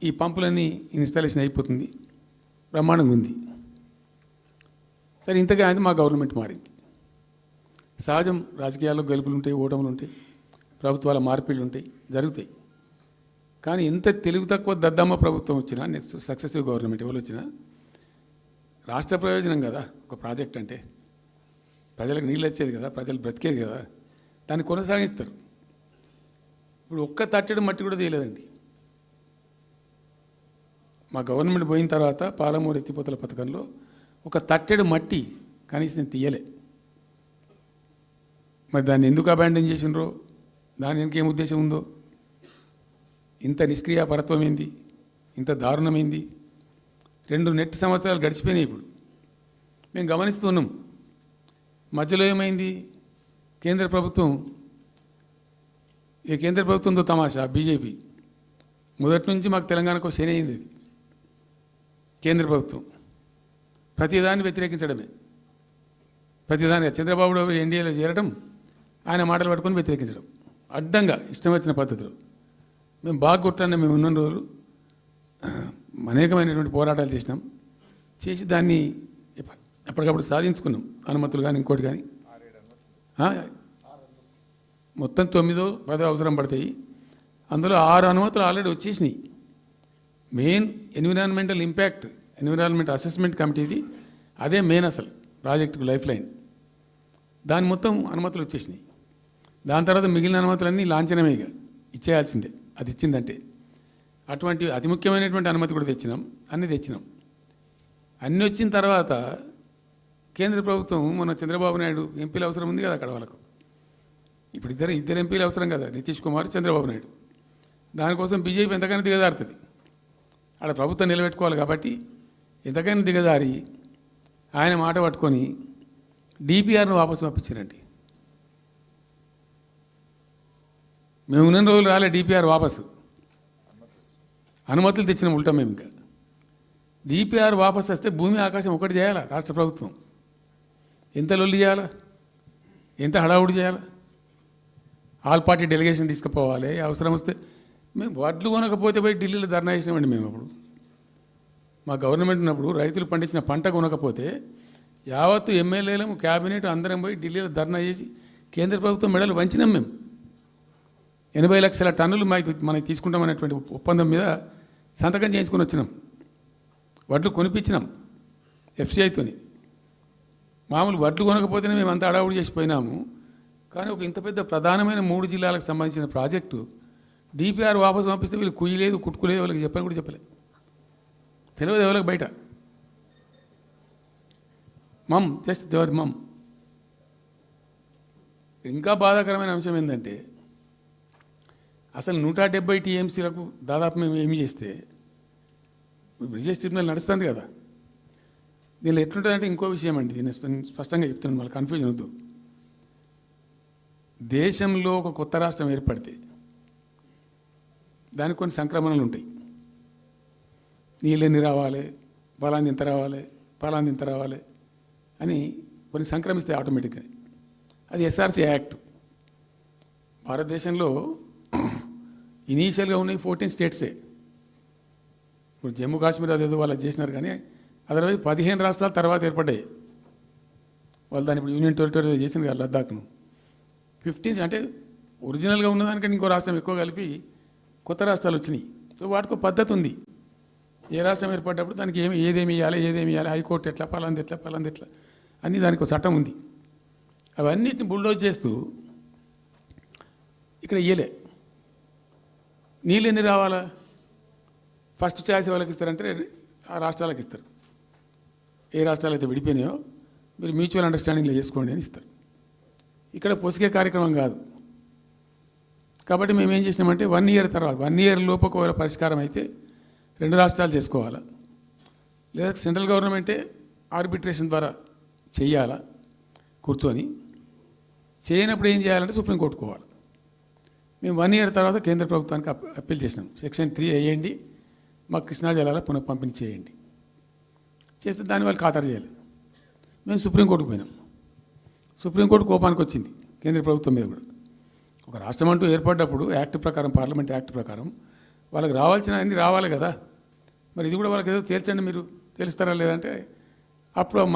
ఈ పంపులన్నీ ఇన్స్టాలేషన్ అయిపోతుంది, బ్రహ్మాండంగా ఉంది. సరే, ఇంతగా అయితే మా గవర్నమెంట్ మారింది. సహజం, రాజకీయాల్లో గెలుపులు ఉంటాయి, ఓటములు ఉంటాయి, ప్రభుత్వాల మార్పిళ్ళు ఉంటాయి, జరుగుతాయి. కానీ ఎంత తెలుగు తక్కువ దద్దమ్మ ప్రభుత్వం వచ్చినా, నెక్స్ట్ సక్సెసివ్ గవర్నమెంట్ ఎవరు వచ్చినా రాష్ట్ర ప్రయోజనం కదా ఒక ప్రాజెక్ట్ అంటే. ప్రజలకు నీళ్ళు వచ్చేది కదా, ప్రజలు బ్రతికేది కదా, దాన్ని కొనసాగిస్తారు. ఇప్పుడు ఒక్క తట్టెడు మట్టి కూడా తీయలేదండి. మా గవర్నమెంట్ పోయిన తర్వాత పాలమూరు ఎత్తిపోతల పథకంలో ఒక తట్టెడు మట్టి కనీసం నేను తీయలే. మరి దాన్ని ఎందుకు అబాండన్ చేసినరో, దాని వెనక ఏం ఉద్దేశం ఉందో, ఇంత నిష్క్రియాపరత్వం ఏంది, ఇంత దారుణమైంది. 2 నెట్ సంవత్సరాలు గడిచిపోయినాయి. ఇప్పుడు మేము గమనిస్తున్నాం. మధ్యలో ఏమైంది, కేంద్ర ప్రభుత్వంతో తమాషా. బీజేపీ మొదటి నుంచి మాకు తెలంగాణకు శని అయింది. కేంద్ర ప్రభుత్వం ప్రతిదాన్ని వ్యతిరేకించడమే. ప్రతిదాని చంద్రబాబు నాయుడు ఎన్డీఏలో చేరడం, ఆయన మాటలు పట్టుకొని వ్యతిరేకించడం, అడ్డంగా ఇష్టం వచ్చిన పద్ధతిలో. మేము బాగా కొట్టాను. మేము ఉన్న రోజులు అనేకమైనటువంటి పోరాటాలు చేసి దాన్ని ఎప్పటికప్పుడు సాధించుకున్నాం. అనుమతులు కానీ ఇంకోటి కానీ మొత్తం 9-10 అవసరం పడతాయి. అందులో 6 అనుమతులు ఆల్రెడీ వచ్చేసినాయి. మెయిన్ ఎన్విరాన్మెంట్ అసెస్మెంట్ కమిటీది అదే మెయిన్ అసలు ప్రాజెక్టుకు లైఫ్ లైన్. దాని మొత్తం అనుమతులు వచ్చేసినాయి. దాని తర్వాత మిగిలిన అనుమతులన్నీ లాంఛనమే, ఇచ్చేయాల్సిందే. అది ఇచ్చిందంటే అటువంటి అతి ముఖ్యమైనటువంటి అనుమతి కూడా అన్నీ తెచ్చినాం. అన్నీ వచ్చిన తర్వాత కేంద్ర ప్రభుత్వం మొన్న చంద్రబాబు నాయుడు ఎంపీలు అవసరం ఉంది కదా అక్కడ వాళ్ళకు. ఇప్పుడు ఇద్దరు ఎంపీలు అవసరం కదా, నితీష్ కుమార్, చంద్రబాబు నాయుడు. దానికోసం బీజేపీ ఎంతకైనా దిగజారుతుంది. అక్కడ ప్రభుత్వం నిలబెట్టుకోవాలి కాబట్టి ఎంతకైనా దిగజారి ఆయన మాట పట్టుకొని డిపిఆర్ను వాపసు పంపించారండి. మేము ఉన్న రోజులు రాలే డిపిఆర్ వాపసు. అనుమతులు తెచ్చిన ఉల్టా మేము. ఇంకా డిపిఆర్ వాపసు వస్తే భూమి ఆకాశం ఒకటి చేయాలా రాష్ట్ర ప్రభుత్వం. ఎంత లొల్లి చేయాలా, ఎంత హడావుడి చేయాలా. ఆల్ పార్టీ డెలిగేషన్ తీసుకుపోవాలి. అవసరం వస్తే మేము వడ్లు కొనకపోతే పోయి ఢిల్లీలో ధర్నా చేసినామండి. మేము అప్పుడు మా గవర్నమెంట్ ఉన్నప్పుడు రైతులు పండించిన పంట కొనకపోతే యావత్తు ఎమ్మెల్యేలము, క్యాబినెట్ అందరం పోయి ఢిల్లీలో ధర్నా చేసి కేంద్ర ప్రభుత్వం మెడలు వంచినాం. మేము 80 లక్షల టన్నులు మనకి తీసుకుంటామనేటువంటి ఒప్పందం మీద సంతకం చేయించుకొని వచ్చినాం. వడ్లు కొనిపించినాం ఎఫ్సిఐతోని. మామూలు వడ్లు కొనకపోతేనే మేము అంత అడావుడి చేసిపోయినాము. కానీ ఒక ఇంత పెద్ద ప్రధానమైన 3 జిల్లాలకు సంబంధించిన ప్రాజెక్టు డిపిఆర్ వాపసు పంపిస్తే వీళ్ళు కుయ్యలేదు, కుట్టుకోలేదు, వాళ్ళకి చెప్పని కూడా చెప్పలేదు. తెలియదు ఎవరికి బయట. జస్ట్ దేవర్ మమ్. ఇంకా బాధాకరమైన అంశం ఏంటంటే అసలు 170 టీఎంసీలకు దాదాపు మేము ఏమి చేస్తే బ్రిజేష్ ట్రిబ్యునల్ నడుస్తుంది కదా. దీనిలో ఎట్లుంటుందంటే ఇంకో విషయం అండి, దీన్ని స్పష్టంగా చెప్తున్నాను, మళ్ళీ కన్ఫ్యూజన్ వద్దు. దేశంలో ఒక కొత్త రాష్ట్రం ఏర్పడితే దానికి కొన్ని సంక్రమణలు ఉంటాయి. నీళ్ళెన్ని రావాలి, ఫలాంది ఇంత రావాలి అని కొన్ని సంక్రమిస్తాయి ఆటోమేటిక్గా. అది ఎస్ఆర్సీ యాక్ట్. భారతదేశంలో ఇనీషియల్గా ఉన్నాయి 14 స్టేట్సే. ఇప్పుడు జమ్మూ కాశ్మీర్ అదేదో వాళ్ళు చేసినారు, కానీ అదర్వైజ్ 15 రాష్ట్రాలు తర్వాత ఏర్పడ్డాయి. వాళ్ళు దాన్ని ఇప్పుడు యూనియన్ టెరిటరీ చేసిన కదా లద్దాఖ్ను. 15 అంటే ఒరిజినల్గా ఉన్నదానికంటే ఇంకో రాష్ట్రం ఎక్కువ కలిపి కొత్త రాష్ట్రాలు వచ్చినాయి. సో వాటికి పద్ధతి ఉంది. ఏ రాష్ట్రం ఏర్పడ్డప్పుడు దానికి ఏదేమి ఇవ్వాలి, హైకోర్టు ఎట్లా, పలాంది ఎట్లా అన్నీ దానికి ఒక చట్టం ఉంది. అవన్నిటిని బుల్డోజ్ చేస్తూ ఇక్కడ ఇయ్యలే. నీళ్ళు ఎన్ని రావాలా, ఫస్ట్ ఛాయిస్ వాళ్ళకి ఇస్తారంటే ఆ రాష్ట్రాలకు ఇస్తారు. ఏ రాష్ట్రాలు అయితే విడిపోయినాయో మీరు మ్యూచువల్ అండర్స్టాండింగ్లో చేసుకోండి అని ఇస్తారు. ఇక్కడ పొసిగే కార్యక్రమం కాదు. కాబట్టి మేము ఏం చేసినామంటే 1 ఇయర్ తర్వాత 1 ఇయర్ లోపు ఒకవేళ పరిష్కారం అయితే 2 రాష్ట్రాలు చేసుకోవాలా, లేదా సెంట్రల్ గవర్నమెంటే ఆర్బిట్రేషన్ ద్వారా చెయ్యాలా కూర్చొని. చేయనప్పుడు ఏం చేయాలంటే సుప్రీంకోర్టు పోవాలి. మేము 1 ఇయర్ తర్వాత కేంద్ర ప్రభుత్వానికి అప్పీల్ చేసినాం. సెక్షన్ 3 వేయండి, మాకు కృష్ణా జలాల పునఃపంపిణీ చేయండి. చేస్తే దాని వాళ్ళు ఖాతరు చేయాలి. మేము సుప్రీంకోర్టుకు పోయినాం. సుప్రీంకోర్టు కోపానికి వచ్చింది కేంద్ర ప్రభుత్వం మీద కూడా. ఒక రాష్ట్రం అంటూ ఏర్పడ్డప్పుడు యాక్ట్ ప్రకారం, పార్లమెంట్ యాక్ట్ ప్రకారం వాళ్ళకి రావాల్సిన అన్నీ రావాలి కదా. మరి ఇది కూడా వాళ్ళకి ఏదో తేల్చండి, మీరు తెలుస్తారా లేదంటే అప్పుడు